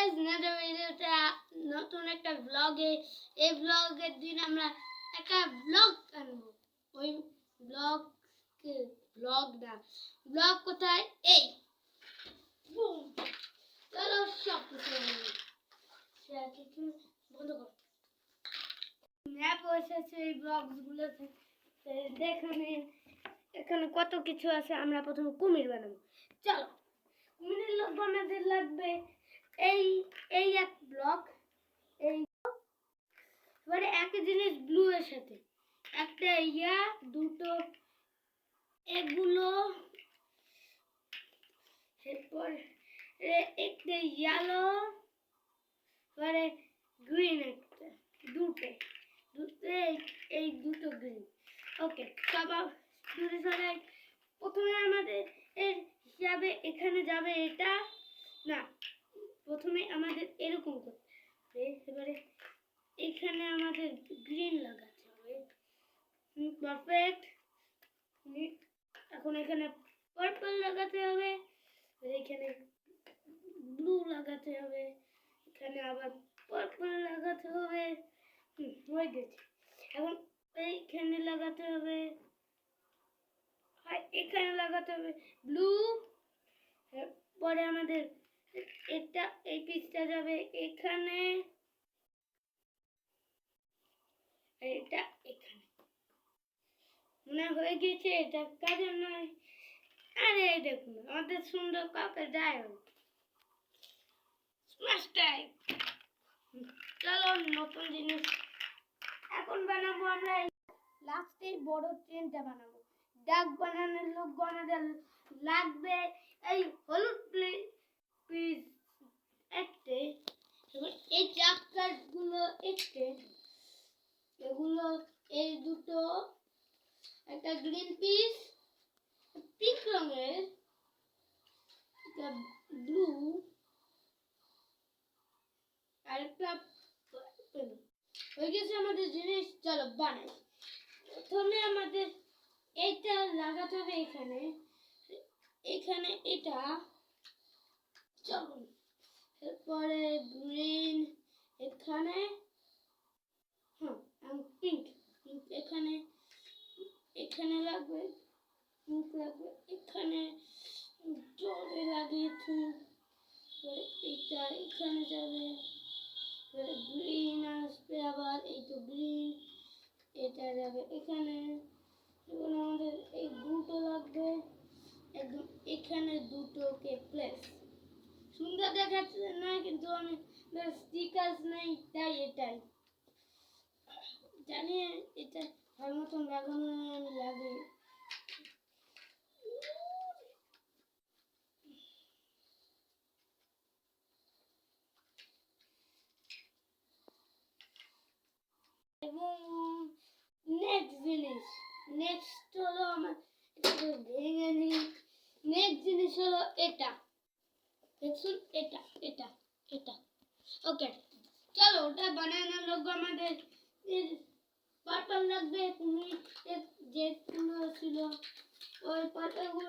Guys next ভিডিওতে নতুন একটা ব্লগে এই ব্লগের দিন আমরা একটা ব্লগ আনবো। ওই ব্লগ কোথায় এই বুম চলো সব কিছু বন্ধ কর ম্যাপ এসেছে এই ব্লগগুলোতে দেখুন এখানে কত কিছু আছে। আমরা প্রথমে কুমির বানাবো। চলো কুমিরের লোক বানাতে লাগবে এই এই এক ব্লক এই এবারে একই জিনিস ব্লু এর সাথে একটা ইয়া দুটো এগুলো এরপর একটা ইয়েলো এবারে গ্রিন একটা দুটো এই দুটো গ্রিন। ওকে সবাই দূরে সরে প্রথমে আমাদের এর হিসাবে এখানে যাবে এটা না প্রথমে আমাদের এরকম করতে হবে। এবারে এখানে আমাদের গ্রিন লাগাতে হবে। পারফেক্ট। এখন এখানে পার্পল লাগাতে হবে, এখানে ব্লু লাগাতে হবে, এখানে আবার পার্পল লাগাতে হবে। হয়ে গেছে। এখন এইখানে লাগাতে হবে, এখানে লাগাতে হবে ব্লু। পরে আমাদের এটা এই পিসটা যাবে এখানে, এটা এখানে। মনে হয়ে গেছে এটা কাজের নয়। আরে এই দেখুন আমাদের সুন্দর কাপে যায় স্ম্যাশ টাইপ। চলো নতুন জিনিস এখন বানাবো আমরা। লাস্টে বড় ট্রেনটা বানাবো। ডাক বানানোর লোক আমাদের লাগবে এই হলুদ পিস একটা, এই চাকাগুলো একটা, এগুলো এই দুটো, একটা গ্রিন পিস পিঙ্ক রঙের, একটা ব্লু আর একটা পার্পল। হয়ে গেছে আমাদের জিনিস। চলো বানাই। প্রথমে আমাদের এইটা লাগাতে হবে এখানে, এখানে এটা। চলো এরপরে গ্রিন এখানে, পিঙ্ক এখানে, এখানে লাগবে, পিঙ্ক লাগবে এখানে, জলে লাগিয়েছি। এটা এখানে যাবে, গ্রিন আসবে আবার, এই তো গ্রিন, এটা যাবে এখানে। এখন আমাদের এই দুটো লাগবে একদম এখানে, দুটোকে প্লেস সুন্দর দেখাচ্ছে না কিন্তু আমি স্টিকার নেই তাই এটাই জানি এটা ভালো মতন লাগানো আমি লাগে। এবং নেক্সট হলো আমার ভেঙে নিই। নেক্সট জিনিস হলো এটা দেখুন, এটা এটা এটা। ওকে চলো ওটা বানানোর লোক আমাদের পার্পল লাগবে। তুমি যেগুলো ছিল ওই পার্পলগুলো